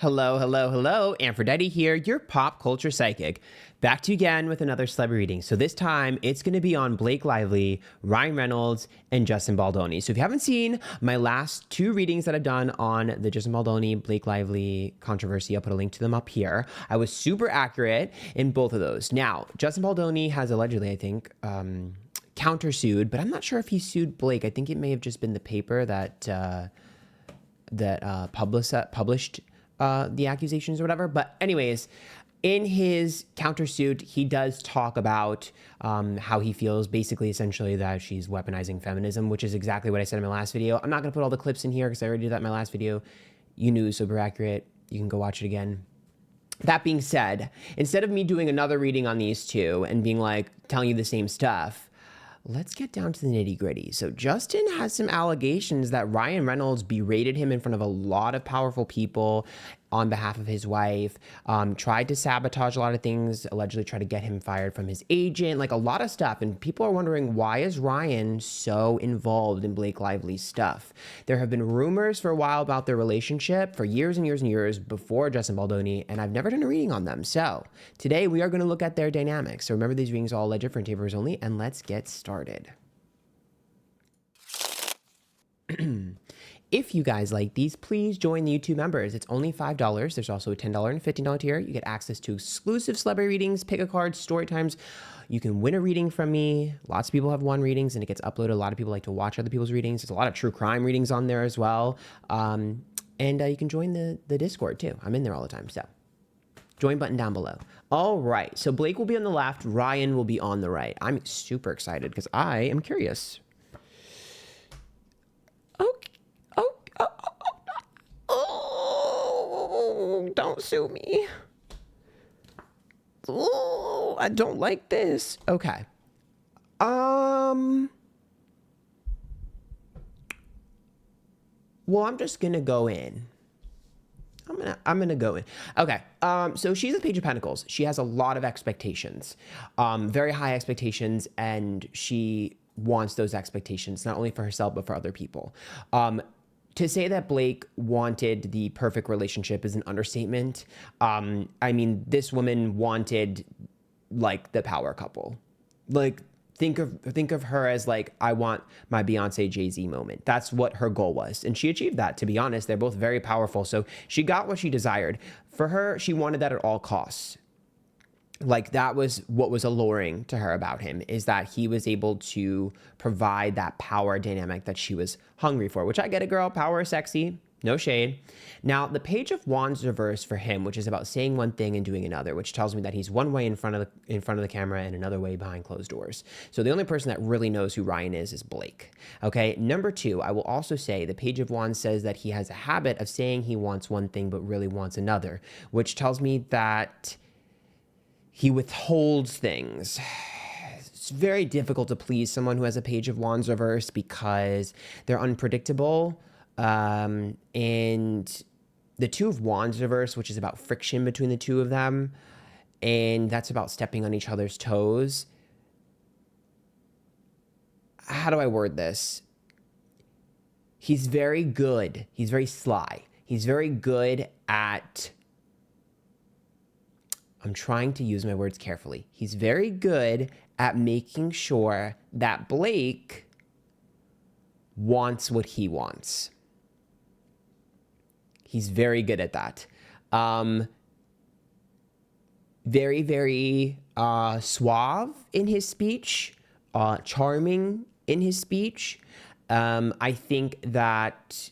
Hello, hello, hello. Antphrodite here, your pop culture psychic. Back to you again with another celebrity reading. So this time, it's going to be on Blake Lively, Ryan Reynolds, and Justin Baldoni. So if you haven't seen my last two readings that I've done on the Justin Baldoni, Blake Lively controversy, I'll put a link to them up here. I was super accurate in both of those. Now, Justin Baldoni has allegedly, I think, countersued, but I'm not sure if he sued Blake. I think it may have just been the paper that published the accusations or whatever. But anyways, in his countersuit, he does talk about how he feels basically essentially that she's weaponizing feminism, which is exactly what I said in my last video. I'm not going to put all the clips in here because I already did that in my last video. You knew, super accurate. You can go watch it again. That being said, instead of me doing another reading on these two and being like telling you the same stuff, let's get down to the nitty gritty. So Justin has some allegations that Ryan Reynolds berated him in front of a lot of powerful people on behalf of his wife, tried to sabotage a lot of things, allegedly tried to get him fired from his agent, like a lot of stuff. And people are wondering, why is Ryan so involved in Blake Lively's stuff? There have been rumors for a while about their relationship for years and years and years before Justin Baldoni, and I've never done a reading on them. So today we are going to look at their dynamics. So remember, these readings are all alleged for interviewers only, and let's get started. If you guys like these, please join the YouTube members. It's only $5. There's also a $10 and $15 tier. You get access to exclusive celebrity readings, pick a card, story times. You can win a reading from me. Lots of people have won readings and it gets uploaded. A lot of people like to watch other people's readings. There's a lot of true crime readings on there as well. And you can join the Discord too. I'm in there all the time. So join button down below. All right. So Blake will be on the left. Ryan will be on the right. I'm super excited because I am curious. Don't sue me. Oh, I don't like this. Okay. Well, I'm just gonna go in. I'm gonna go in. Okay. So she's a Page of Pentacles. She has a lot of expectations, very high expectations, and she wants those expectations not only for herself but for other people. To say that Blake wanted the perfect relationship is an understatement. I mean, this woman wanted like the power couple. Like think of her as like, I want my Beyonce Jay-Z moment. That's what her goal was. And she achieved that, to be honest. They're both very powerful. So she got what she desired. For her, she wanted that at all costs. Like that was what was alluring to her about him, is that he was able to provide that power dynamic that she was hungry for, which I get it, girl. Power is sexy. No shade. Now, the Page of Wands reverse for him, which is about saying one thing and doing another, which tells me that he's one way in front of the camera and another way behind closed doors. So the only person that really knows who Ryan is Blake. Okay. Number two, I will also say the Page of Wands says that he has a habit of saying he wants one thing but really wants another, which tells me that he withholds things. It's very difficult to please someone who has a Page of Wands reverse because they're unpredictable. And the Two of Wands reverse, which is about friction between the two of them, and that's about stepping on each other's toes. How do I word this? He's very good. He's very sly. He's very good at... I'm trying to use my words carefully. He's very good at making sure that Blake wants what he wants. He's very good at that. Very, very suave in his speech, charming in his speech. I think that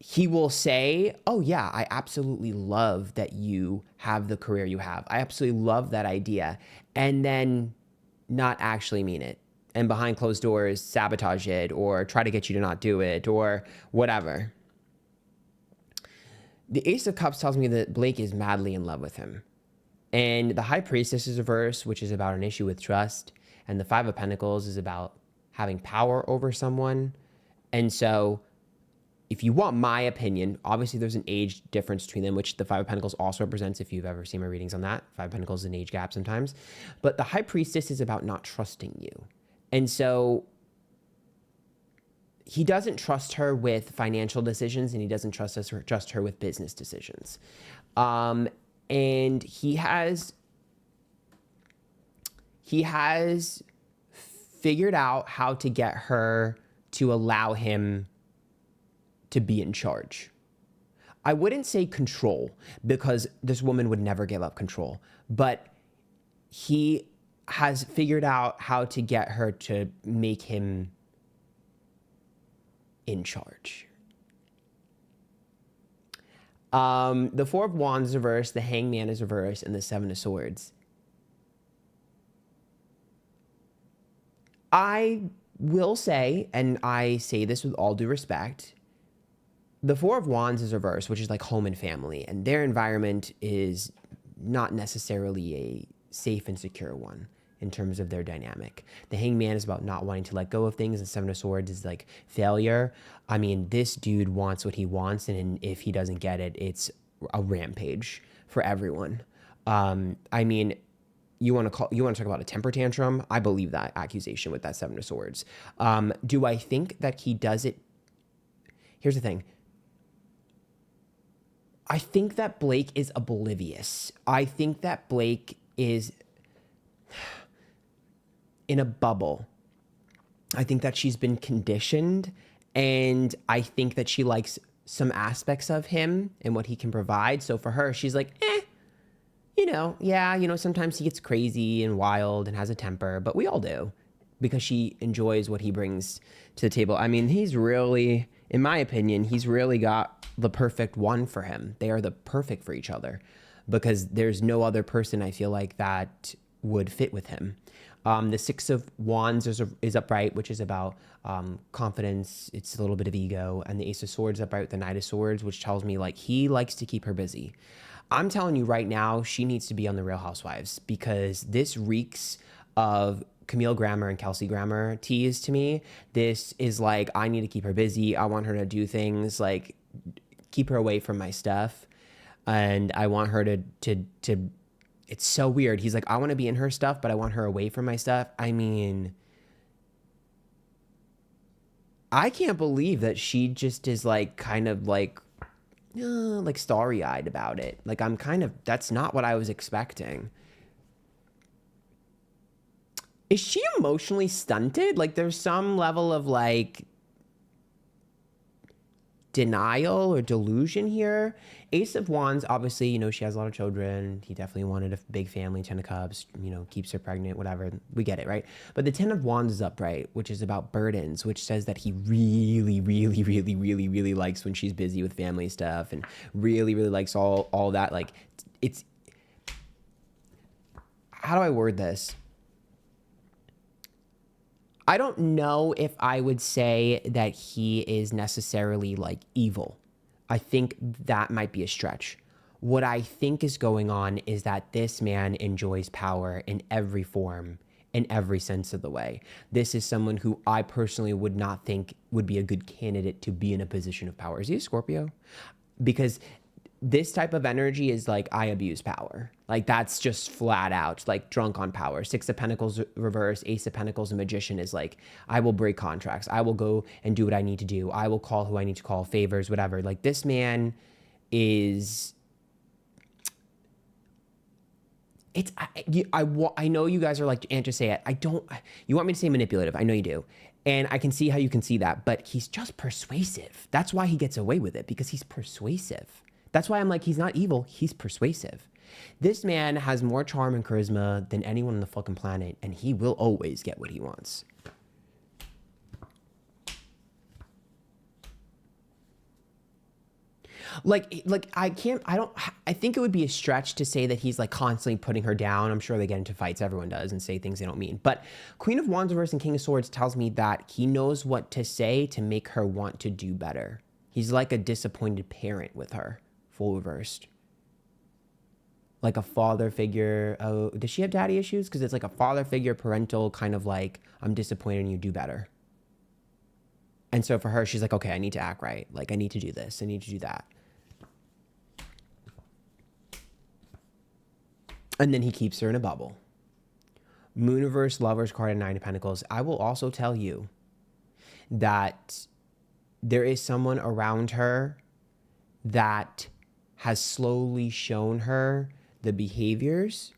he will say, oh yeah, I absolutely love that you have the career you have. I absolutely love that idea. And then not actually mean it. And behind closed doors, sabotage it or try to get you to not do it or whatever. The Ace of Cups tells me that Blake is madly in love with him. And the High Priestess is reverse, which is about an issue with trust. And the Five of Pentacles is about having power over someone. And so if you want my opinion, obviously there's an age difference between them, which the Five of Pentacles also represents if you've ever seen my readings on that. Five of Pentacles is an age gap sometimes. But the High Priestess is about not trusting you. And so he doesn't trust her with financial decisions, and he doesn't trust her with business decisions. And he has figured out how to get her to allow him to be in charge. I wouldn't say control, because this woman would never give up control, but he has figured out how to get her to make him in charge. The Four of Wands is reversed, the Hangman is reversed, and the Seven of Swords. I will say, and I say this with all due respect, the Four of Wands is reversed, which is like home and family, and their environment is not necessarily a safe and secure one in terms of their dynamic. The Hangman is about not wanting to let go of things, and Seven of Swords is like failure. I mean, this dude wants what he wants, and if he doesn't get it, it's a rampage for everyone. I mean, you want to talk about a temper tantrum? I believe that accusation with that Seven of Swords. Do I think that he does it? Here's the thing. I think that Blake is oblivious. I think that Blake is in a bubble. I think that she's been conditioned, and I think that she likes some aspects of him and what he can provide. So for her, she's like, sometimes he gets crazy and wild and has a temper, but we all do, because she enjoys what he brings to the table. I mean, he's really, in my opinion, he's really got the perfect one for him. They are the perfect for each other, because there's no other person I feel like that would fit with him. The Six of Wands is upright, which is about confidence. It's a little bit of ego. And the Ace of Swords upright with the Knight of Swords, which tells me like he likes to keep her busy. I'm telling you right now, she needs to be on the Real Housewives, because this reeks of Camille Grammer and Kelsey Grammer tease to me. This is like, I need to keep her busy. I want her to do things like keep her away from my stuff. And I want her to it's so weird. He's like, I want to be in her stuff, but I want her away from my stuff. I mean, I can't believe that she just is like kind of like starry-eyed about it. Like, that's not what I was expecting. Is she emotionally stunted? Like, there's some level of like denial or delusion here. Ace of Wands, obviously, she has a lot of children. He definitely wanted a big family. 10 of Cups, keeps her pregnant, whatever. We get it, right? But the 10 of Wands is upright, which is about burdens, which says that he really, really, really, really, really likes when she's busy with family stuff, and really, really likes all that. Like, it's, how do I word this? I don't know if I would say that he is necessarily like evil. I think that might be a stretch. What I think is going on is that this man enjoys power in every form, in every sense of the way. This is someone who I personally would not think would be a good candidate to be in a position of power. Is he a Scorpio? Because this type of energy is like, I abuse power. Like, that's just flat out, like, drunk on power. Six of Pentacles reverse, Ace of Pentacles, and Magician is like, I will break contracts. I will go and do what I need to do. I will call who I need to call, favors, whatever. Like, this man is... I know you guys are like, and just say it. You want me to say manipulative. I know you do. And I can see how you can see that. But he's just persuasive. That's why he gets away with it, because he's persuasive. That's why I'm like, he's not evil, he's persuasive. This man has more charm and charisma than anyone on the fucking planet, and he will always get what he wants. I think it would be a stretch to say that he's like constantly putting her down. I'm sure they get into fights, everyone does, and say things they don't mean. But Queen of Wands reverse and King of Swords tells me that he knows what to say to make her want to do better. He's like a disappointed parent with her. Full reversed. Like a father figure. Oh, does she have daddy issues? Because it's like a father figure, parental kind of like, I'm disappointed in you, do better. And so for her, she's like, okay, I need to act right. Like, I need to do this. I need to do that. And then he keeps her in a bubble. Moon reverse, Lovers card, and Nine of Pentacles. I will also tell you that there is someone around her that has slowly shown her the behaviors.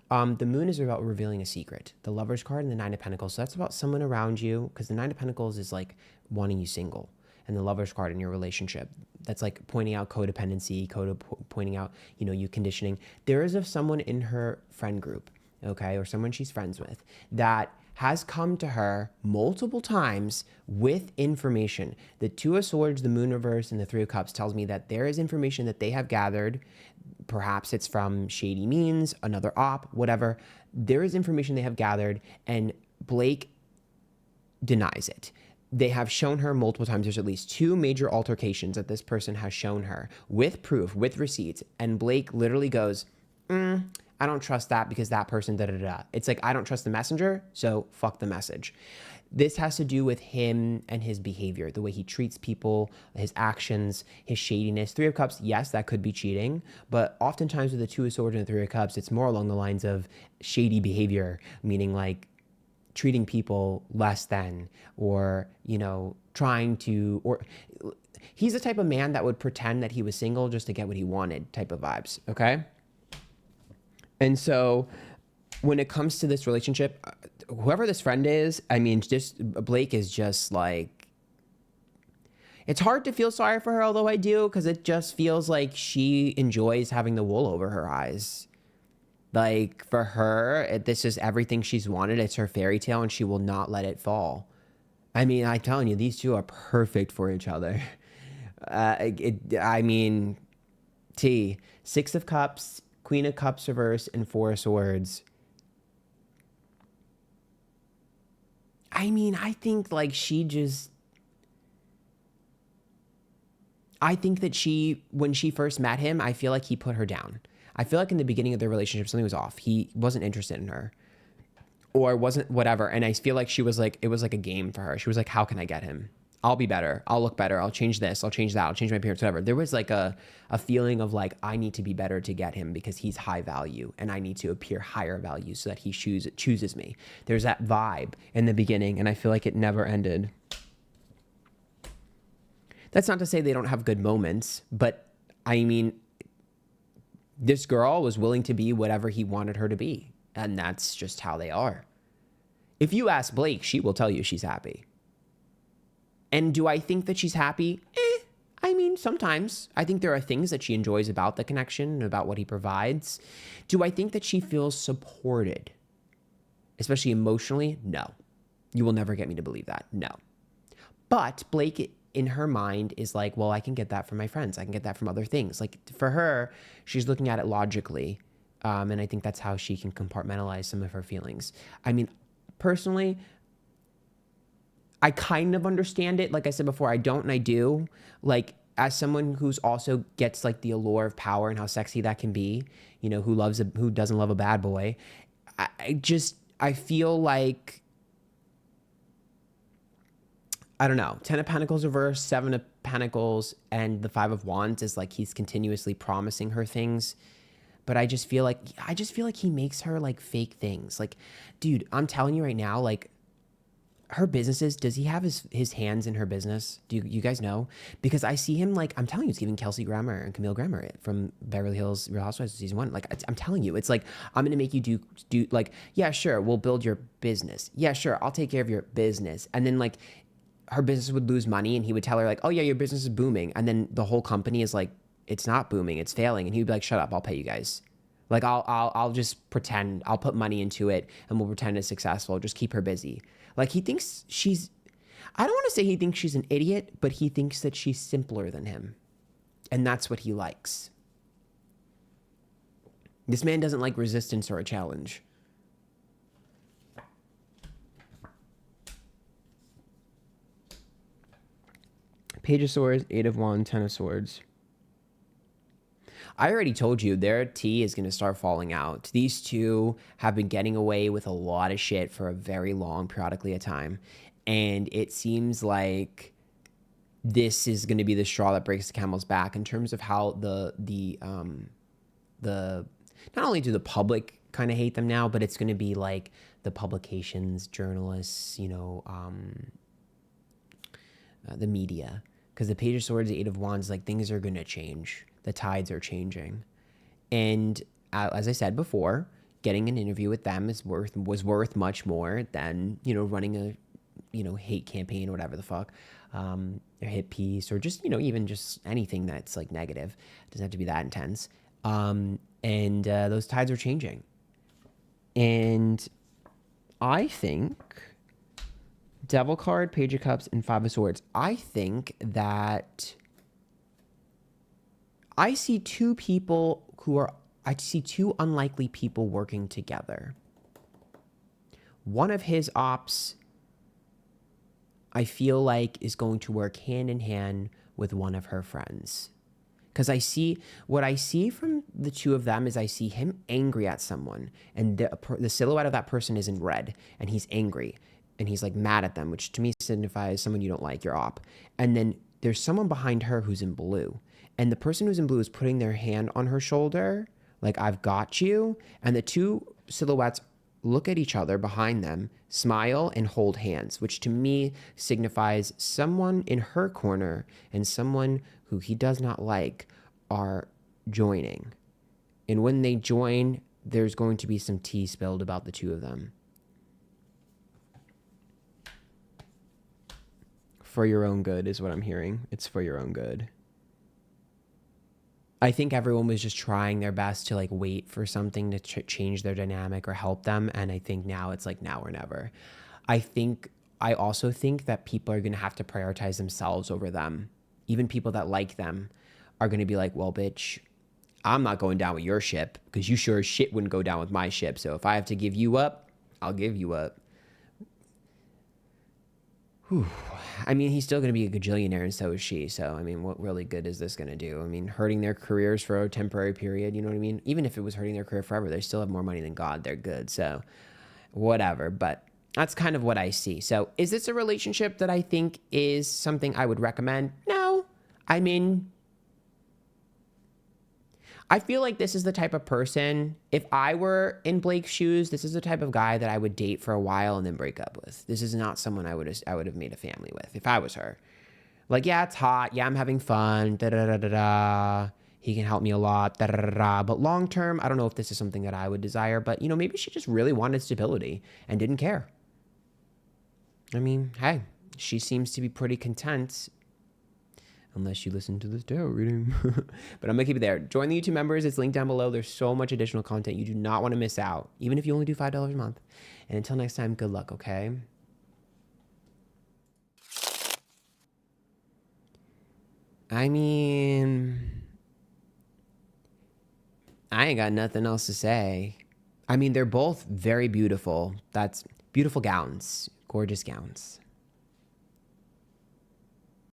The moon is about revealing a secret. The Lover's card and the Nine of Pentacles. So that's about someone around you, because the Nine of Pentacles is like wanting you single. And the Lover's card in your relationship, that's like pointing out codependency, pointing out, you conditioning. There is someone in her friend group, okay, or someone she's friends with, that has come to her multiple times with information. The Two of Swords, the Moon reverse, and the Three of Cups tells me that there is information that they have gathered. Perhaps it's from shady means, another op, whatever. There is information they have gathered, and Blake denies it. They have shown her multiple times. There's at least 2 major altercations that this person has shown her with proof, with receipts. And Blake literally goes, I don't trust that because that person, da-da-da. It's like, I don't trust the messenger, so fuck the message. This has to do with him and his behavior, the way he treats people, his actions, his shadiness. Three of Cups, yes, that could be cheating, but oftentimes with the Two of Swords and the Three of Cups, it's more along the lines of shady behavior, meaning like treating people less than, or, trying to, or he's the type of man that would pretend that he was single just to get what he wanted type of vibes, okay? And so when it comes to this relationship, whoever this friend is, Blake is just like, it's hard to feel sorry for her, although I do, because it just feels like she enjoys having the wool over her eyes. Like, for her, this is everything she's wanted. It's her fairy tale, and she will not let it fall. I'm telling you, these two are perfect for each other. Six of Cups, Queen of Cups reverse, and Four of Swords. I think that when she first met him, I feel like he put her down. I feel like in the beginning of their relationship, something was off. He wasn't interested in her, or wasn't, whatever. And I feel like it was like a game for her. She was like, how can I get him? I'll be better. I'll look better. I'll change this. I'll change that. I'll change my appearance, whatever. There was like a feeling of like, I need to be better to get him because he's high value, and I need to appear higher value so that he chooses me. There's that vibe in the beginning, and I feel like it never ended. That's not to say they don't have good moments, but this girl was willing to be whatever he wanted her to be, and that's just how they are. If you ask Blake, she will tell you she's happy. And do I think that she's happy? Sometimes. I think there are things that she enjoys about the connection and about what he provides. Do I think that she feels supported, especially emotionally? No. You will never get me to believe that. No. But Blake, in her mind, is like, well, I can get that from my friends. I can get that from other things. Like, for her, she's looking at it logically. And I think that's how she can compartmentalize some of her feelings. Personally, I kind of understand it. Like I said before, I don't and I do. Like, as someone who's also gets like the allure of power and how sexy that can be, who doesn't love a bad boy. I feel like, I don't know, 10 of Pentacles reverse, 7 of Pentacles, and the 5 of Wands is like he's continuously promising her things. But I just feel like he makes her like fake things. Like, dude, I'm telling you right now, like, her businesses, does he have his hands in her business? Do you guys know? Because I see him, like, I'm telling you, it's giving Kelsey Grammer and Camille Grammer from Beverly Hills Real Housewives season 1. Like, I'm telling you, it's like, I'm going to make you do like, yeah, sure, we'll build your business. Yeah, sure, I'll take care of your business. And then like her business would lose money, and he would tell her like, oh yeah, your business is booming. And then the whole company is like, it's not booming, it's failing. And he'd be like, shut up, I'll pay you guys. Like, I'll just pretend, I'll put money into it, and we'll pretend it's successful. Just keep her busy. Like, he thinks I don't want to say he thinks she's an idiot, but he thinks that she's simpler than him. And that's what he likes. This man doesn't like resistance or a challenge. Page of Swords, 8 of Wands, 10 of Swords. I already told you their tea is going to start falling out. These two have been getting away with a lot of shit for a very long, periodically a time. And it seems like this is going to be the straw that breaks the camel's back in terms of how the not only do the public kind of hate them now, but it's going to be like the publications, journalists, the media. Because the Page of Swords, the Eight of Wands, like things are going to change. The tides are changing. And as I said before, getting an interview with them was worth much more than, running a, hate campaign or whatever the fuck, a hit piece, or just, even just anything that's like negative. It doesn't have to be that intense. And those tides are changing. And I think Devil card, Page of Cups, and Five of Swords. I think that I see two unlikely people working together. One of his ops, I feel like, is going to work hand in hand with one of her friends. Because what I see from the two of them is I see him angry at someone, and the silhouette of that person is in red, and he's angry, and he's like mad at them, which to me signifies someone you don't like, your op. And then there's someone behind her who's in blue, and the person who's in blue is putting their hand on her shoulder, like, I've got you. And the two silhouettes look at each other behind them, smile, and hold hands, which to me signifies someone in her corner and someone who he does not like are joining. And when they join, there's going to be some tea spilled about the two of them. For your own good is what I'm hearing. It's for your own good. I think everyone was just trying their best to like wait for something to change their dynamic or help them. And I think now it's like now or never. I also think that people are going to have to prioritize themselves over them. Even people that like them are going to be like, well, bitch, I'm not going down with your ship because you sure as shit wouldn't go down with my ship. So if I have to give you up, I'll give you up. Whew. I mean, he's still going to be a gajillionaire, and so is she. So, I mean, what really good is this going to do? I mean, hurting their careers for a temporary period, you know what I mean? Even if it was hurting their career forever, they still have more money than God. They're good. So, whatever. But that's kind of what I see. So, is this a relationship that I think is something I would recommend? No. I mean, I feel like this is the type of person, if I were in Blake's shoes, this is the type of guy that I would date for a while and then break up with. This is not someone I would have made a family with if I was her. Like, yeah, it's hot. Yeah, I'm having fun. Da da da da da. He can help me a lot. Da da da da. But long term, I don't know if this is something that I would desire. But, maybe she just really wanted stability and didn't care. I mean, hey, she seems to be pretty content. Unless you listen to this tarot reading. But I'm going to keep it there. Join the YouTube members. It's linked down below. There's so much additional content you do not want to miss out, even if you only do $5 a month. And until next time, good luck, okay? I mean, I ain't got nothing else to say. I mean, they're both very beautiful. That's beautiful gowns. Gorgeous gowns.